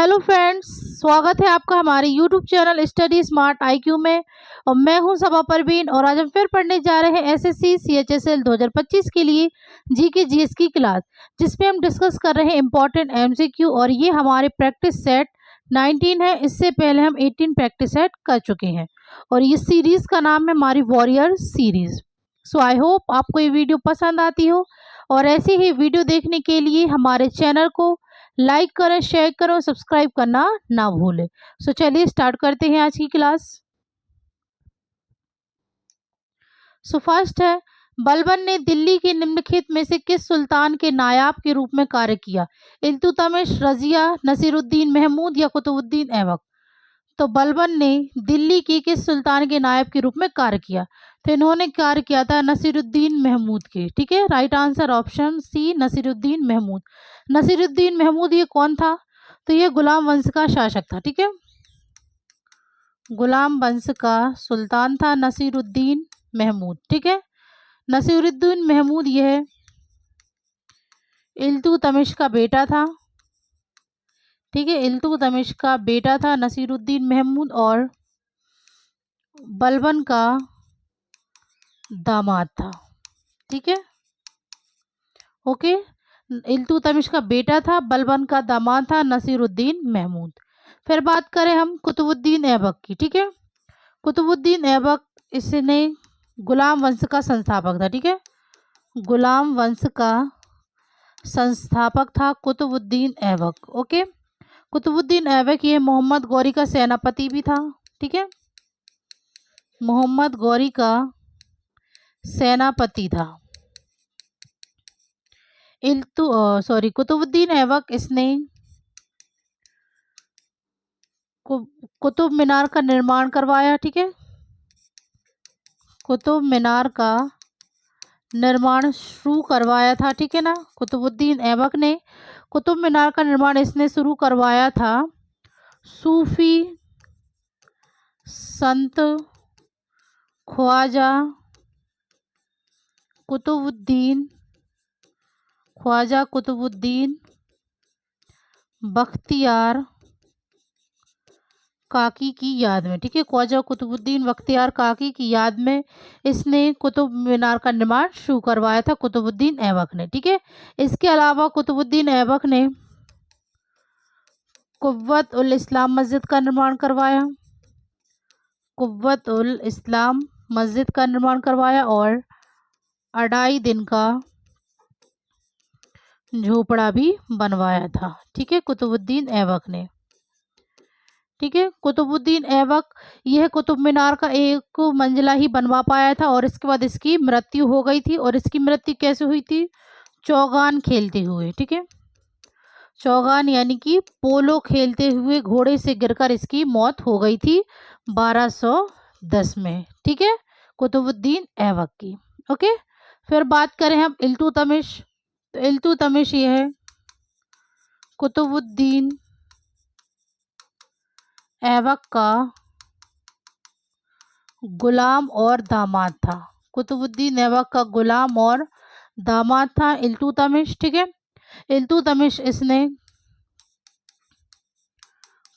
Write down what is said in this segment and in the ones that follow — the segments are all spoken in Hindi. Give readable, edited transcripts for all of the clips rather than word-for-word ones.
हेलो फ्रेंड्स, स्वागत है आपका हमारे YouTube channel study smart IQ में। और मैं हूं सबा परवीन और आज हम फिर पढ़ने जा रहे हैं एसएससी सीएचएसएल 2025 के लिए जीके जीएस की क्लास, जिसमें हम डिस्कस कर रहे हैं इंपॉर्टेंट एमसीक्यू। और ये हमारे प्रैक्टिस सेट 19 है। इससे पहले हम 18 प्रैक्टिस सेट कर चुके हैं और ये सीरीज़ का नाम है हमारी warrior series. So I hope आपको ये वीडियो पसंद आती हो और ऐसी ही वीडियो देखने के लिए हमारे चैनल को लाइक करें, शेयर करें और सब्सक्राइब करना ना भूलें। सो चलिए स्टार्ट करते हैं आज की क्लास। सो फर्स्ट है, बलबन ने दिल्ली के निम्नलिखित में से किस सुल्तान के नायाब के रूप में कार्य किया? इल्तुतमिश, रजिया, नसीरुद्दीन महमूद या कुतुबुद्दीन ऐबक। तो बलबन ने दिल्ली की किस सुल्तान के नायब के रूप में कार्य किया? तो इन्होंने कार्य किया था नसीरुद्दीन महमूद के। ठीक है, right answer option C, Nasiruddin Mahmud. Nasiruddin Mahmud ये कौन था? तो ये गुलाम वंश का शासक था। ठीक है, गुलाम वंश का सुल्तान था नसीरुद्दीन महमूद। ठीक है, नसीरुद्दीन महमूद यह इल्तुतमिश का बेटा था। ठीक है, इल्तुतमिश का बेटा था नसीरुद्दीन महमूद और बलबन का दामाद था। ठीक है, ओके, इल्तुतमिश का बेटा था, बलबन का दामाद था नसीरुद्दीन महमूद। फिर बात करें हम कुतुबुद्दीन ऐबक की। ठीक है, कुतुबुद्दीन ऐबक इसने गुलाम वंश का संस्थापक था। ठीक है, गुलाम वंश का संस्थापक था कुतुबुद्दीन ऐबक। ओके, कुतुबुद्दीन ऐबक ये मोहम्मद गौरी का सेनापति भी था। ठीक है, मोहम्मद गौरी का सेनापति था। कुतुबुद्दीन ऐबक इसने कुतुब मीनार का निर्माण करवाया। ठीक है, कुतुब मीनार का निर्माण शुरू करवाया था। ठीक है ना, कुतुबुद्दीन ऐबक ने कुतुब मीनार का निर्माण इसने शुरू करवाया था सूफी संत ख्वाजा कुतुबुद्दीन बख्तियार काकी की याद में। ठीक है, ख्वाजा कुतुबुद्दीन बख्तियार काकी की याद में इसने कुतुब मीनार का निर्माण शुरू करवाया था कुतुबुद्दीन ऐबक ने। ठीक है, इसके अलावा कुतुबुद्दीन ऐबक ने कुव्वत उल इस्लाम मस्जिद का निर्माण करवाया। कुव्वत उल इस्लाम मस्जिद का निर्माण करवाया और 2.5 दिन का झोपड़ा भी बनवाया था। ठीक है, कुतुबुद्दीन ऐबक ने। ठीक है, कुतुबुद्दीन ऐबक यह कुतुब मीनार का एक मंजिला ही बनवा पाया था और इसके बाद इसकी मृत्यु हो गई थी। और इसकी मृत्यु कैसे हुई थी? चौगान खेलते हुए। ठीक है, चौगान यानी कि पोलो खेलते हुए घोड़े से गिरकर इसकी मौत हो गई थी 1210 में। ठीक है, कुतुबुद्दीन ऐबक की। ओके, फिर बात करें हम इल्तुतमिश। तो इल्तुतमिश ये है कुतुबुद्दीन ऐबक का गुलाम और दामाद था। कुतुबुद्दीन ऐबक का गुलाम और दामाद था इल्तुतमिश। ठीक है, इल्तुतमिश इसने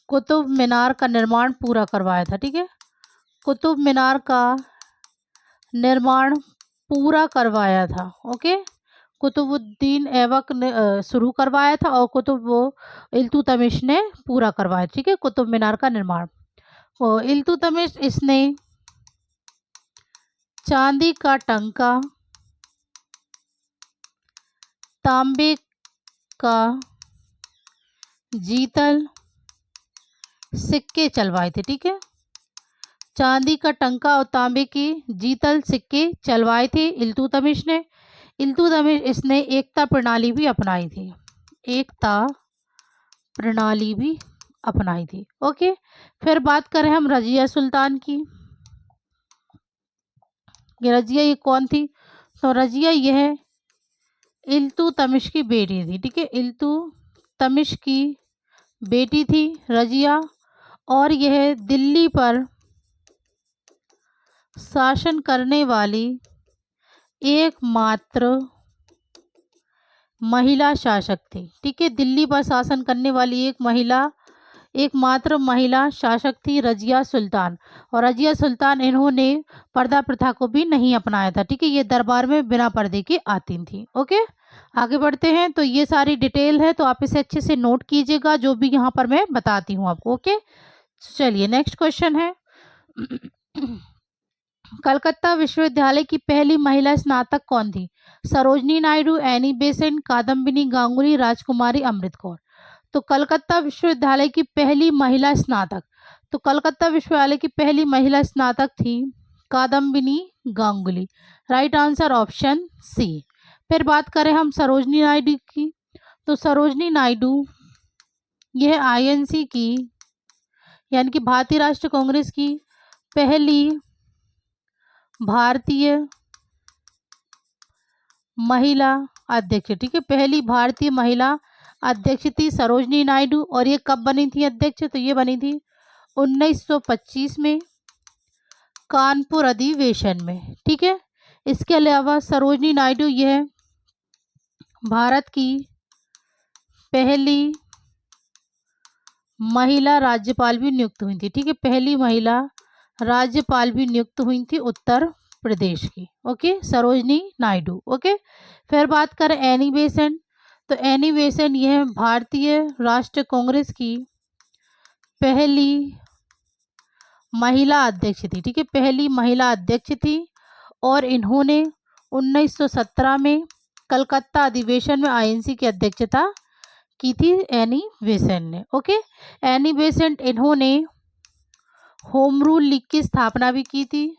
कुतुब मीनार का निर्माण पूरा करवाया था। ठीक है, कुतुब मीनार का निर्माण पूरा करवाया था। ओके, कुतुबुद्दीन ऐबक ने शुरू करवाया था और इल्तुतमिश ने पूरा करवाया। ठीक है, कुतुब मीनार का निर्माण। इल्तुतमिश इसने चांदी का टंका, तांबे का जीतल सिक्के चलवाए थे। ठीक है, चांदी का टंका और तांबे के जीतल सिक्के चलवाए थे इल्तुतमिश ने। इल्तुतमिश इसने एकता प्रणाली भी अपनाई थी। एकता प्रणाली भी अपनाई थी। ओके, फिर बात करें हम रजिया सुल्तान की। रजिया ये कौन थी? तो रजिया यह इल्तुतमिश की बेटी थी। ठीक है, इल्तुतमिश की बेटी थी रजिया और यह दिल्ली पर शासन करने वाली एकमात्र महिला शासक थी। ठीक है, दिल्ली पर शासन करने वाली एक महिला एकमात्र महिला शासक थी रजिया सुल्तान, और रजिया सुल्तान इन्होंने पर्दा प्रथा को भी नहीं अपनाया था। ठीक है, ये दरबार में बिना पर्दे की आती थी। ओके, आगे बढ़ते हैं। तो ये सारी डिटेल है, तो आप इसे अच्छे से नोट कीजिएगा जो भी यहाँ पर मैं बताती हूँ आपको। ओके, चलिए नेक्स्ट क्वेश्चन है। कलकत्ता विश्वविद्यालय की पहली महिला स्नातक कौन थी? सरोजनी नायडू, एनी बेसेंट, कादम्बिनी गांगुली, राजकुमारी अमृत कौर। तो कलकत्ता विश्वविद्यालय की पहली महिला स्नातक, तो कलकत्ता विश्वविद्यालय की पहली महिला स्नातक थी Kadambini Ganguly. Right answer option C. फिर बात करें हम सरोजनी नायडू की, तो सरोजनी नायडू यह आईएनसी की यानी कि भारतीय राष्ट्रीय कांग्रेस की पहली भारतीय महिला अध्यक्ष। ठीक है, पहली भारतीय महिला अध्यक्ष थी सरोजनी नायडू। और ये कब बनी थी अध्यक्ष? तो ये बनी थी 1925 में कानपुर अधिवेशन में। ठीक है, इसके अलावा सरोजनी नायडू यह भारत की पहली महिला राज्यपाल भी नियुक्त हुई थी। ठीक है, पहली महिला राज्यपाल भी नियुक्त हुई थी उत्तर प्रदेश की। ओके, सरोजनी नायडू। ओके, फिर बात करें एनी बेसेंट, तो एनी बेसेंट यह भारतीय राष्ट्रीय कांग्रेस की पहली महिला अध्यक्ष थी। ठीक है, पहली महिला अध्यक्ष थी, और इन्होंने 1917 में कलकत्ता अधिवेशन में आईएनसी की अध्यक्षता की थी एनी बेसेंट ने। ओके, एनी बेसेंट इन्होंने होम रूल लीग की स्थापना भी की थी।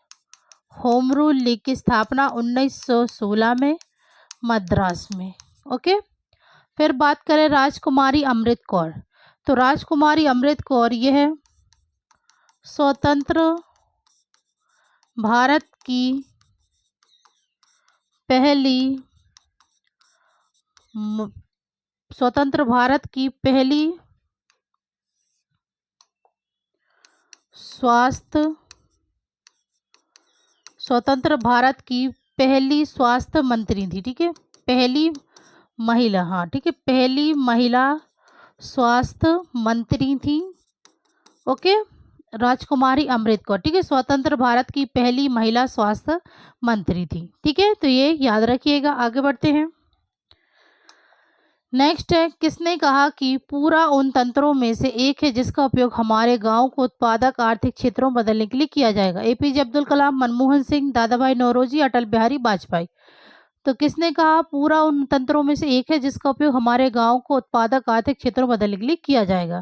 होम रूल लीग की स्थापना 1916 में मद्रास में। ओके, फिर बात करें राजकुमारी अमृत कौर, तो राजकुमारी अमृत कौर यह स्वतंत्र भारत की पहली स्वतंत्र भारत की पहली स्वतंत्र भारत की पहली स्वास्थ्य मंत्री थी। ठीक है, पहली महिला, हाँ ठीक है, पहली महिला स्वास्थ्य मंत्री थी। ओके, राजकुमारी अमृत कौर। ठीक है, स्वतंत्र भारत की पहली महिला स्वास्थ्य मंत्री थी। ठीक है, तो ये याद रखिएगा। आगे बढ़ते हैं। नेक्स्ट है, किसने कहा कि पूरा उन तंत्रों में से एक है जिसका उपयोग हमारे गांव को उत्पादक आर्थिक क्षेत्रों में बदलने के लिए किया जाएगा? एपीजे अब्दुल कलाम, मनमोहन सिंह, दादा भाई नौरोजी, अटल बिहारी वाजपेयी। तो किसने कहा पूरा उन तंत्रों में से एक है जिसका उपयोग हमारे गांव को उत्पादक आर्थिक क्षेत्रों में बदलने के लिए किया जाएगा?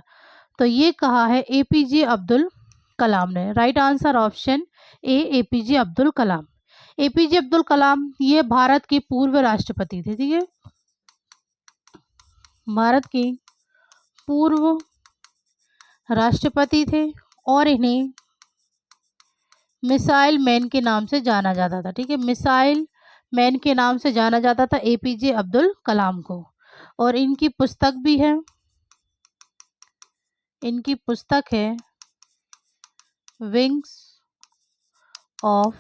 तो ये कहा है एपीजे अब्दुल कलाम ने। Right answer option A, APJ Abdul Kalam. APJ Abdul Kalam ये भारत के पूर्व राष्ट्रपति थे। ठीक है, भारत के पूर्व राष्ट्रपति थे, और इन्हें मिसाइल मैन के नाम से जाना जाता था। ठीक है, मिसाइल मैन के नाम से जाना जाता था एपीजे अब्दुल कलाम को। और इनकी पुस्तक भी है, इनकी पुस्तक है विंग्स ऑफ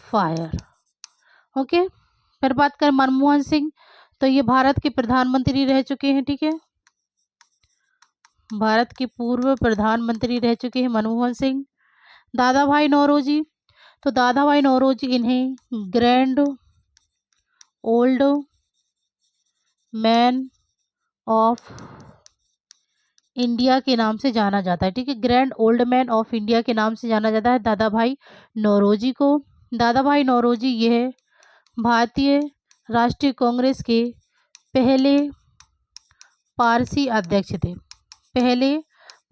फायर। ओके, फिर बात करें मनमोहन सिंह, तो ये भारत के प्रधानमंत्री रह चुके हैं। ठीक है, भारत के पूर्व प्रधानमंत्री रह चुके हैं मनमोहन सिंह। दादा भाई नौरोजी, तो दादा भाई नौरोजी इन्हें grand old man of India के नाम से जाना जाता है। ठीक है, grand old man of India के नाम से जाना जाता है दादा भाई नौरोजी को। दादा भाई नौरोजी यह भारतीय राष्ट्रीय कांग्रेस के पहले पारसी अध्यक्ष थे, पहले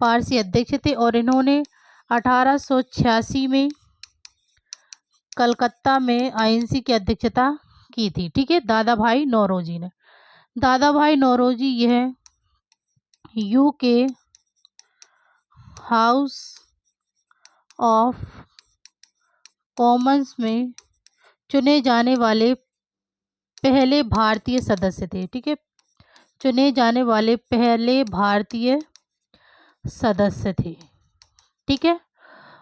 पारसी अध्यक्ष थे, और इन्होंने 1886 में कलकत्ता में आईएनसी की अध्यक्षता की थी। ठीक है, दादा भाई नौरोजी ने। दादा भाई नौरोजी यह यूके हाउस ऑफ कॉमन्स में चुने जाने वाले पहले भारतीय सदस्य थे। ठीक है, चुने जाने वाले पहले भारतीय सदस्य थे। ठीक है,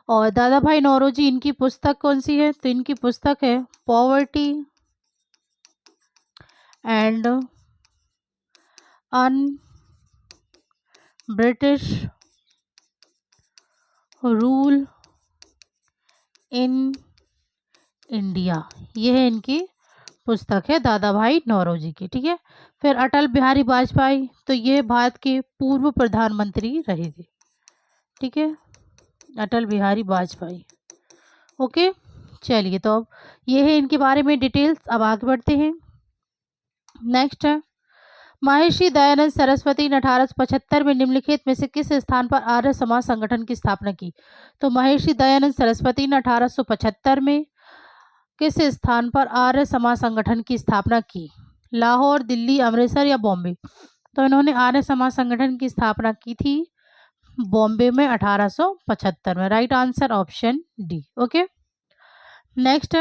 और दादा भाई नौरोजी इनकी पुस्तक कौन सी है? तो इनकी पुस्तक है poverty and British rule in India, ये है इनकी पुस्तक है दादा भाई नौरोजी की। ठीक है, फिर अटल बिहारी वाजपेयी, तो ये भारत के पूर्व प्रधानमंत्री रहे थे। ठीक है, अटल बिहारी वाजपेयी। ओके, चलिए तो अब ये है इनके बारे में डिटेल्स। अब आगे बढ़ते हैं। नेक्स्ट है, महर्षि दयानंद सरस्वती ने 1875 में निम्नलिखित में से किस स्थान पर आर्य समाज संगठन की स्थापना की? तो महर्षि दयानंद सरस्वती ने 1875 में किस स्थान पर आर्य समाज संगठन की स्थापना की? लाहौर, दिल्ली, अमृतसर या बॉम्बे? तो इन्होंने आर्य समाज संगठन की स्थापना की थी बॉम्बे में 1875 में। Right answer option D. Okay, next,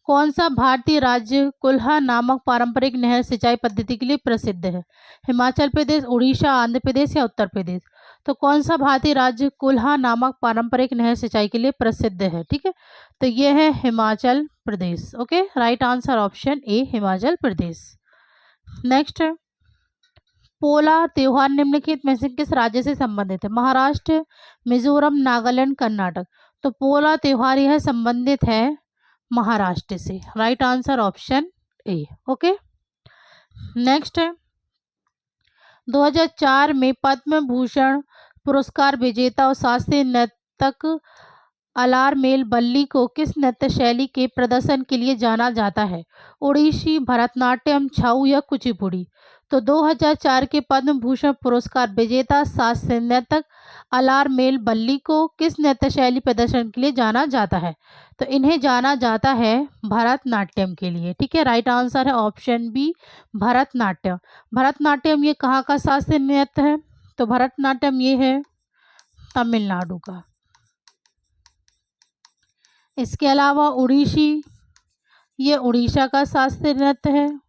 कौन सा भारतीय राज्य कुल्हा नामक पारंपरिक नहर सिंचाई पद्धति के लिए प्रसिद्ध है? हिमाचल प्रदेश, उड़ीसा, आंध्र प्रदेश या उत्तर प्रदेश? तो कौन सा भारतीय राज्य कुल्हा नामक पारंपरिक नहर सिंचाई के लिए प्रसिद्ध है? ठीक है, तो ये है Himachal Pradesh. Okay, right answer option A, Himachal Pradesh. Next, Pola त्योहार निम्नलिखित में से किस राज्य से संबंधित है? महाराष्ट्र, मिजोरम, नागालैंड, कर्नाटक? तो पोला त्योहार यह संबंधित है महाराष्ट्र से। राइट आंसर ऑप्शन ए। ओके, नेक्स्ट है, 2004 में पद्म भूषण पुरस्कार विजेता और शास्त्रीय नर्तक अलारमेल बल्ली को किस नृत्य शैली के प्रदर्शन के लिए जाना जाता है? ओडिसी, भरतनाट्यम, छऊ या कुचिपुड़ी? तो 2004 के पद्म भूषण पुरस्कार विजेता शास्त्रीय नर्तक अलारमेल बल्ली को किस नृत्य शैली प्रदर्शन के लिए जाना जाता है? तो इन्हें जाना जाता है भरतनाट्यम के लिए। ठीक है, राइट आंसर है ऑप्शन बी, भरतनाट्यम। भरतनाट्यम ये कहाँ का शास्त्रीय नृत्य है? तो भरतनाट्यम ये है तमिलनाडु का। इसके अलावा उड़ीसी, ये उड़ीसा का शास्त्रीय नृत्य है।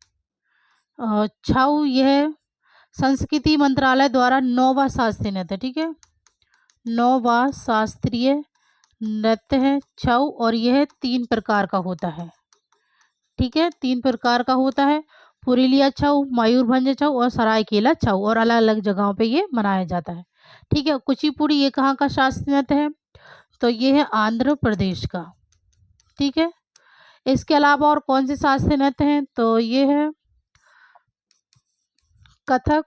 छऊ यह संस्कृति मंत्रालय द्वारा 9वां शास्त्रीय नृत्य। ठीक है, 9वां शास्त्रीय नृत्य है छऊ, और यह 3 प्रकार का होता है। ठीक है, 3 प्रकार का होता है, पुरुलिया छऊ, मयूरभंज छऊ और सरायकेला छऊ, और अलग अलग जगहों पे ये मनाया जाता है। ठीक है, कुचिपुड़ी ये कहाँ का शास्त्रीय नृत्य है? तो ये है आंध्र प्रदेश का। ठीक है, इसके अलावा और कौन से शास्त्रीय नृत्य हैं? तो ये है कथक,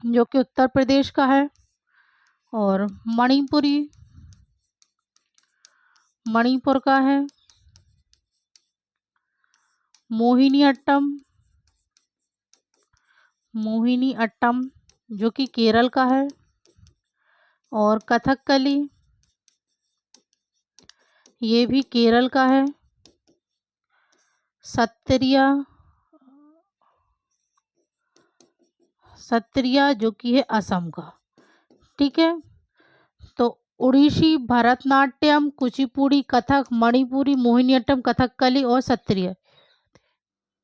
जो कि उत्तर प्रदेश का है, और मणिपुरी मणिपुर का है, मोहिनी अट्टम जो कि केरल का है, और कथकली ये भी केरल का है, सत्रिया जो कि है असम का। ठीक है, तो उड़ीसी, भरतनाट्यम, कुचिपुड़ी, कथक, मणिपुरी, मोहिनीअट्टम, कथकली और सत्रिया।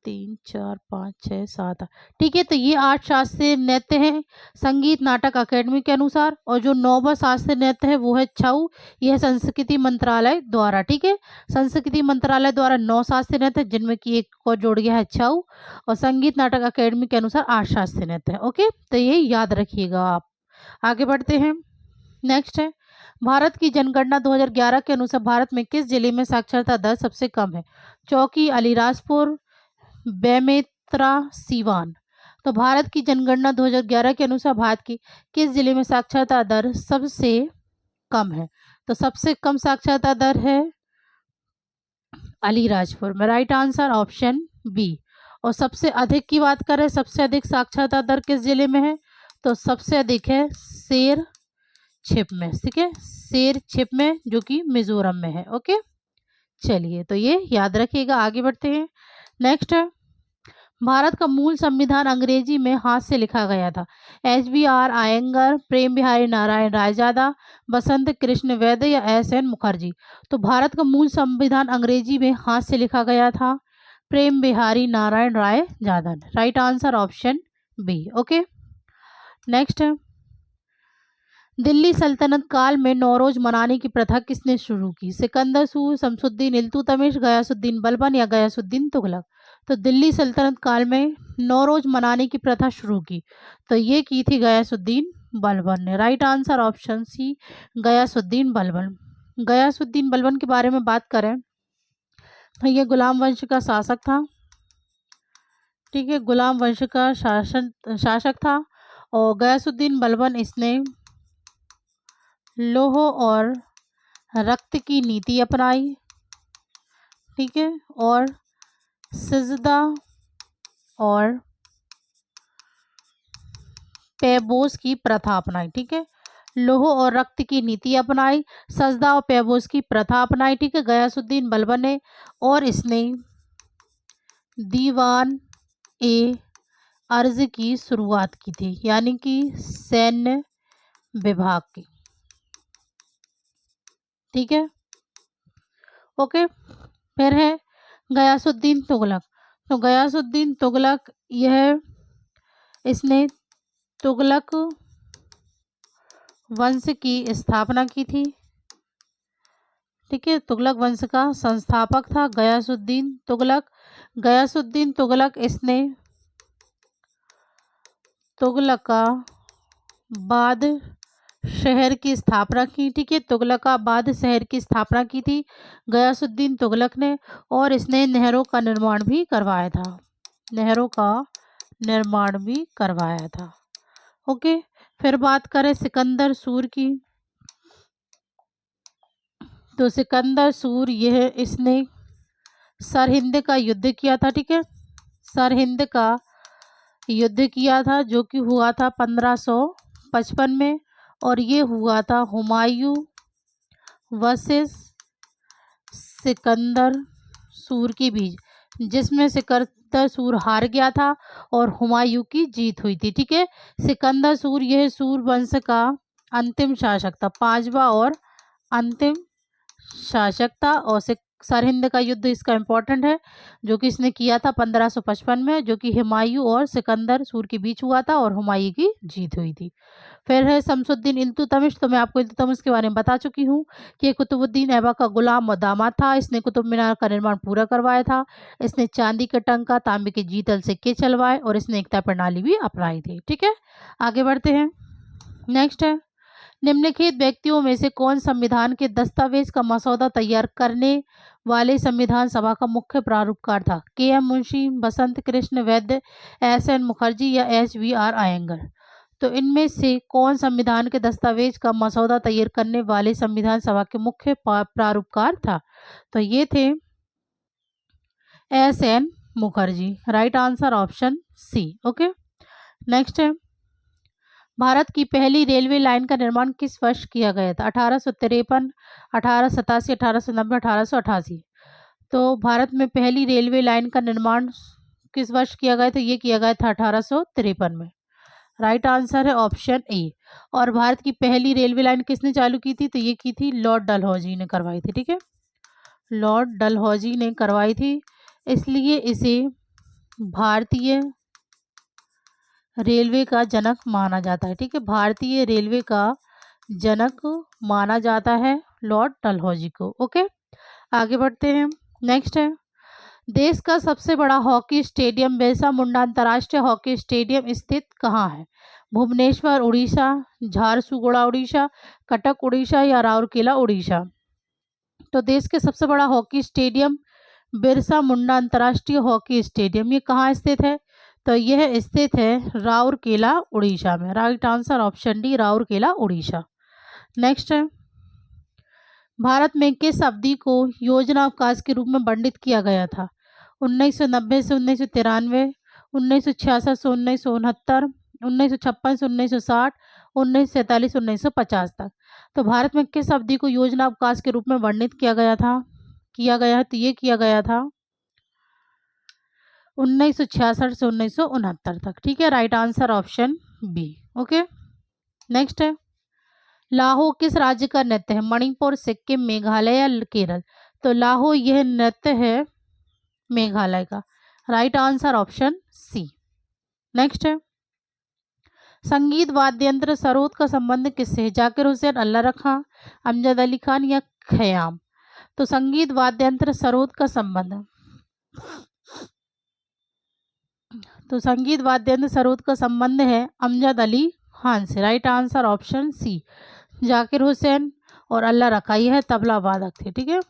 3 4 5 6 7 8। ठीक है, तो ये 8 शास्त्रीय नृत्य हैं संगीत नाटक अकेडमी के अनुसार, और जो 9वां शास्त्रीय नृत्य है वो है छऊ, यह संस्कृति मंत्रालय द्वारा। ठीक है, संस्कृति मंत्रालय द्वारा 9 शास्त्रीय नृत्य, जिनमें कि एक को जोड़ गया है छऊ, और संगीत नाटक अकेडमी के अनुसार 8 शास्त्रीय नृत्य है। ओके, तो ये याद रखिएगा आप। आगे बढ़ते हैं। नेक्स्ट है, भारत की जनगणना 2011 के अनुसार भारत में किस जिले में साक्षरता दर सबसे कम है? चौकी, अलीराजपुर, बेमेतरा, सीवान? तो भारत की जनगणना 2011 के अनुसार भारत की किस जिले में साक्षरता दर सबसे कम है? तो सबसे कम साक्षरता दर है अलीराजपुर में। Right answer option B. और सबसे अधिक की बात करें, सबसे अधिक साक्षरता दर किस जिले में है? तो सबसे अधिक है शेर छिप में। ठीक है, शेर छिप में, जो कि मिजोरम में है। ओके, चलिए तो ये याद रखिएगा। आगे बढ़ते हैं। नेक्स्ट है, भारत का मूल संविधान अंग्रेजी में हाथ से लिखा गया था। HBR आयंगर, प्रेम बिहारी नारायण रायजादा, बसंत कृष्ण वैद्य या SN मुखर्जी? तो भारत का मूल संविधान अंग्रेजी में हाथ से लिखा गया था Prem Bihari Narayan Raizada. Right answer option B. Okay, next है, दिल्ली सल्तनत काल में नौरोज मनाने की प्रथा किसने शुरू की? सिकंदर सूर, शमसुद्दीन इल्तुतमिश, गयासुद्दीन बलबन या गयासुद्दीन तुगलक? तो दिल्ली सल्तनत काल में नौरोज मनाने की प्रथा शुरू की, तो ये की थी गयासुद्दीन बलबन ने। Right answer option C, Ghiyasuddin Balban. Ghiyasuddin Balban के बारे में बात करें तो ये गुलाम वंश का शासक था। ठीक है, गुलाम वंश का शासक था। और गयासुद्दीन बलबन इसने लोह और रक्त की नीति अपनाई। ठीक है, और सिजदा और पैबोस की प्रथा अपनाई। ठीक है, लोह और रक्त की नीति अपनाई, सजदा और पैबोस की प्रथा अपनाई। ठीक है, गयासुद्दीन बलबन ने, और इसने दीवान ए अर्ज की शुरुआत की थी, यानी कि सैन्य विभाग की। ठीक है, ओके। फिर है गयासुद्दीन तुगलक। तो गयासुद्दीन तुगलक इसने तुगलक वंश की स्थापना की थी। ठीक है, तुगलक वंश का संस्थापक था गयासुद्दीन तुगलक। गयासुद्दीन तुगलक इसने तुगलकाबाद शहर की स्थापना की। ठीक है, तुगलकाबाद शहर की स्थापना की थी गयासुद्दीन तुगलक ने, और इसने नहरों का निर्माण भी करवाया था। नहरों का निर्माण भी करवाया था। ओके, फिर बात करें सिकंदर सूर की। तो सिकंदर सूर इसने सरहिंद का युद्ध किया था। ठीक है, सरहिंद का युद्ध किया था, जो कि हुआ था 1555 में, और ये हुआ था हुमायूं वर्सेस सिकंदर सूर के बीच, जिसमें सिकंदर सूर हार गया था और हुमायूं की जीत हुई थी। ठीक है, सिकंदर सूर यह सूर वंश का अंतिम शासक था, पांचवा और अंतिम शासक था। और सरहिंद का युद्ध इसका इम्पोर्टेंट है, जो कि इसने किया था 1555 में, जो कि हुमायूं और सिकंदर सूर के बीच हुआ था और हुमायूं की जीत हुई थी। फिर है शमसुद्दीन इल्तुतमिश। तो मैं आपको इल्तुतमिश के बारे में बता चुकी हूँ कि कुतुबुद्दीन ऐबक का गुलाम और दामाद था। इसने कुतुब मीनार का निर्माण पूरा करवाया था। इसने चांदी का टंका, तांबे के जीतल सिक्के चलवाए, और इसने एकता प्रणाली भी अपनाई थी। ठीक है, आगे बढ़ते हैं। नेक्स्ट है, निम्नलिखित व्यक्तियों में से कौन संविधान के दस्तावेज का मसौदा तैयार करने वाले संविधान सभा का मुख्य प्रारूपकार था? के.एम. मुंशी, बसंत कृष्ण वैद्य, एस.एन. मुखर्जी या एच.वी.आर. अयंगर? तो इनमें से कौन संविधान के दस्तावेज का मसौदा तैयार करने वाले संविधान सभा के मुख्य प्रारूपकार था? तो ये थे S N. Mukherjee. Right answer option C. Okay, next है, भारत की पहली रेलवे लाइन का निर्माण किस वर्ष किया गया था? 1853, 1887, 1890, 1888? तो भारत में पहली रेलवे लाइन का निर्माण किस वर्ष किया गया था? ये किया गया था 1853 में। राइट आंसर है ऑप्शन ए। और भारत की पहली रेलवे लाइन किसने चालू की थी? तो ये की थी लॉर्ड डलहौजी ने करवाई थी। ठीक है, लॉर्ड डलहौजी ने करवाई थी, इसलिए इसे भारतीय रेलवे का जनक माना जाता है। ठीक है, भारतीय रेलवे का जनक माना जाता है लॉर्ड डलहौजी को। ओके, आगे बढ़ते हैं। नेक्स्ट है, देश का सबसे बड़ा हॉकी स्टेडियम बिरसा मुंडा अंतर्राष्ट्रीय हॉकी स्टेडियम स्थित कहाँ है? भुवनेश्वर उड़ीसा, झारसुगुड़ा उड़ीसा, कटक उड़ीसा या राउरकेला उड़ीसा? तो देश के सबसे बड़ा हॉकी स्टेडियम बिरसा मुंडा अंतर्राष्ट्रीय हॉकी स्टेडियम ये कहाँ स्थित है? तो यह स्थित है राउरकेला उड़ीसा में। Right answer option D, Rourkela Orissa. Next है, भारत में किस अवधि को योजना अवकाश के रूप में वर्णित किया गया था? 1990 से 1993, 1966 से 1969, 1956 से 1960, 1947 1950 तक? तो भारत में किस अवधि को योजना अवकाश के रूप में वर्णित किया गया है? तो ये किया गया था 1966 से 1969 तक। ठीक है, right answer option B. Okay, next है, लाहो किस राज्य का नृत्य है? मणिपुर, सिक्किम, मेघालय या केरल? तो लाहो यह नृत्य है मेघालय का। Right answer option C. Next है, संगीत वाद्य यंत्र सरोद का संबंध किससे है? जाकिर हुसैन, अल्लाह रखा, अमजद अली खान या खयाम? तो संगीत वाद्य यंत्र सरोद का संबंध तो संगीत वाद्य यंत्र सरोद का संबंध है अमजद अली खान से। Right answer option C. Zakir Hussain और अल्लाह रखा, यह है तबला वादक थे। ठीक है,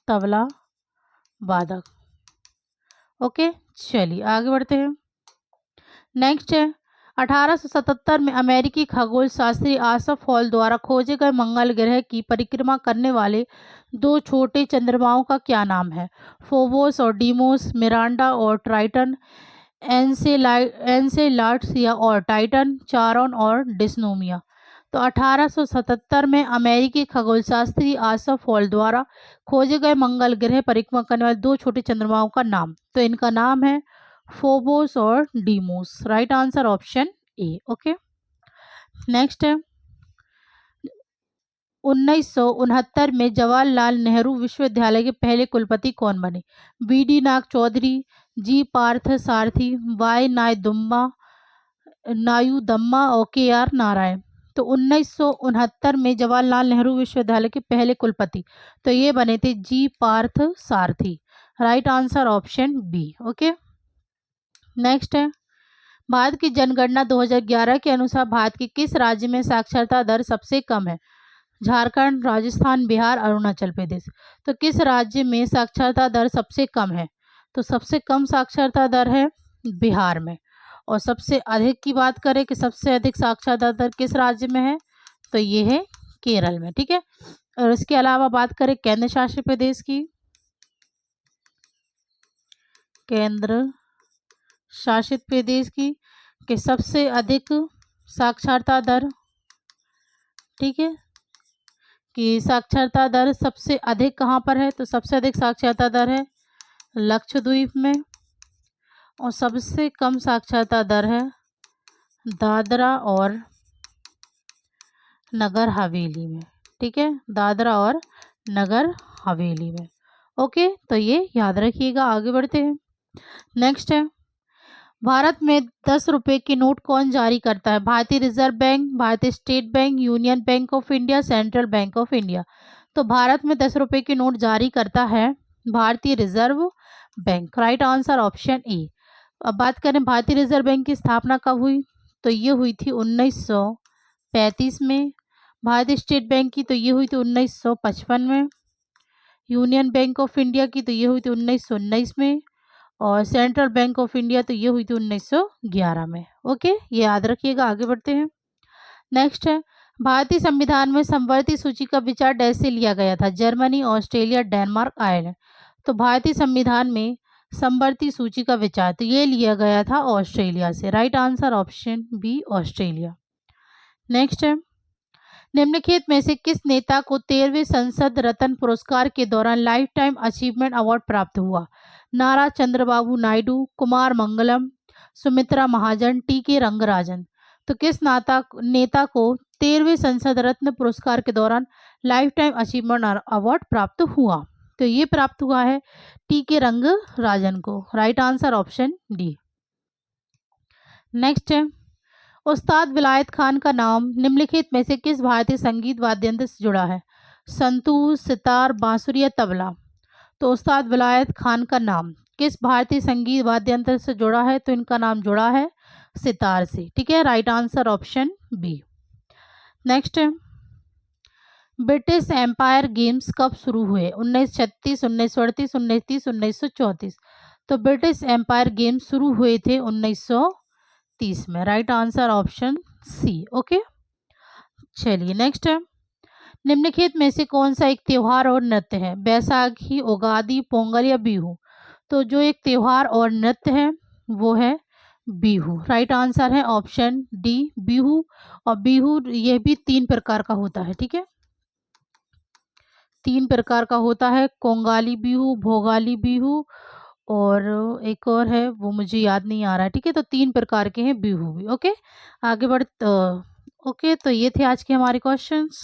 तबला वादक। ओके, चलिए आगे बढ़ते हैं। नेक्स्ट है 1877 में अमेरिकी खगोल शास्त्री आसफ हॉल द्वारा खोजे गए मंगल ग्रह की परिक्रमा करने वाले दो छोटे चंद्रमाओं का क्या नाम है? फोबोस और डीमोस, मिरांडा और ट्राइटन, एनसेलाड्स या और टाइटन, चारोन और डिस्नोमिया। तो 1877 में अमेरिकी खगोलशास्त्री आसफ हॉल द्वारा खोजे गए मंगल ग्रह परिक्रमा करने वाले दो छोटे चंद्रमाओं का नाम, तो इनका नाम है फोबोस और डीमोस। राइट आंसर ऑप्शन ए। ओके, नेक्स्ट है 1969 में जवाहरलाल नेहरू विश्वविद्यालय के पहले कुलपति कौन बने? बी.डी. नाग चौधरी, जी. पार्थ सारथी, वाई. नायुदम्मा और के.आर. नारायण। तो 1969 में जवाहरलाल नेहरू विश्वविद्यालय के पहले कुलपति, तो ये बने थे G. Parthasarathy. Right answer option B. Okay, next है भारत की जनगणना 2011 के अनुसार भारत के किस राज्य में साक्षरता दर सबसे कम है? झारखंड, राजस्थान, बिहार, अरुणाचल प्रदेश। तो किस राज्य में साक्षरता दर सबसे कम है? तो सबसे कम साक्षरता दर है बिहार में। और सबसे अधिक की बात करें कि सबसे अधिक साक्षरता दर किस राज्य में है, तो ये है केरल में। ठीक है, और इसके अलावा बात करें केंद्र शासित प्रदेश की, केंद्र शासित प्रदेश की कि सबसे अधिक साक्षरता दर, ठीक है, कि साक्षरता दर सबसे अधिक कहाँ पर है? तो सबसे अधिक साक्षरता दर है लक्षद्वीप में, और सबसे कम साक्षरता दर है दादरा और नगर हवेली में। ठीक है, दादरा और नगर हवेली में। ओके, तो ये याद रखिएगा। आगे बढ़ते हैं। नेक्स्ट है भारत में 10 रुपए के नोट कौन जारी करता है? भारतीय रिजर्व बैंक, भारतीय state bank, union bank of India, central bank of India. तो भारत में 10 रुपए के नोट जारी करता है भारतीय reserve bank. Right answer option ए। अब बात करें भारतीय रिजर्व बैंक की स्थापना कब हुई, तो ये हुई थी 1935 में। भारतीय स्टेट बैंक की तो ये हुई थी 1955 में। यूनियन बैंक ऑफ इंडिया की तो ये हुई थी 1919 में। और सेंट्रल बैंक ऑफ इंडिया तो ये हुई थी 1911 में। ओके, ये याद रखिएगा। आगे बढ़ते हैं। नेक्स्ट है भारतीय संविधान में समवर्ती सूची का विचार डैश से लिया गया था? Germany, Australia, Denmark, Ireland. तो भारतीय संविधान में समवर्ती सूची का विचार तो ये लिया गया था ऑस्ट्रेलिया से। Right answer option B, Australia. Next है निम्नलिखित में से किस नेता को 13वें संसद रत्न पुरस्कार के दौरान लाइफ टाइम अचीवमेंट अवार्ड प्राप्त हुआ? नारा चंद्रबाबू नायडू, कुमार मंगलम, सुमित्रा महाजन, टी.के. रंगराजन। तो किस नेता को 13वें संसद रत्न पुरस्कार के दौरान लाइफ टाइम अचीवमेंट अवार्ड प्राप्त हुआ? तो ये प्राप्त हुआ है टी.के. रंगराजन को। Right answer option D. Next है उस्ताद विलायत खान का नाम निम्नलिखित में से किस भारतीय संगीत वाद्य यंत्र से जुड़ा है? संतूर, सितार, बांसुरी या तबला। तो उस्ताद विलायत खान का नाम किस भारतीय संगीत वाद्य यंत्र से जुड़ा है? तो इनका नाम जुड़ा है सितार से। ठीक है, right answer option B. Next है ब्रिटिश एम्पायर गेम्स कब शुरू हुए? 1936, 1938, 1930, 1934। तो ब्रिटिश एम्पायर गेम्स शुरू हुए थे 1930 में। Right answer option C. Okay, चलिए नेक्स्ट है निम्नलिखित में से कौन सा एक त्योहार और नृत्य है? बैसाखी, उगादी, पोंगल या बिहू। तो जो एक त्योहार और नृत्य है वो है बिहू। राइट आंसर है ऑप्शन डी, बिहू। और बिहू ये भी 3 प्रकार का होता है। ठीक है, 3 प्रकार का होता है, कोंगाली बिहू, भोगाली बिहू और एक और है वो मुझे याद नहीं आ रहा है। ठीक है, तो 3 प्रकार के हैं बिहू भी। ओके, आगे बढ़ ओके, तो ये थे आज के हमारे क्वेश्चंस।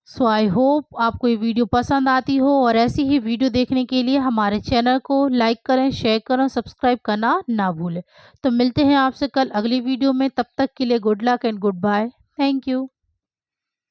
सो आई होप आपको ये वीडियो पसंद आती हो, और ऐसी ही वीडियो देखने के लिए हमारे चैनल को लाइक करें, शेयर करें, सब्सक्राइब करना ना भूलें। तो मिलते हैं आपसे कल अगली वीडियो में, तब तक के लिए good luck and goodbye. Thank you.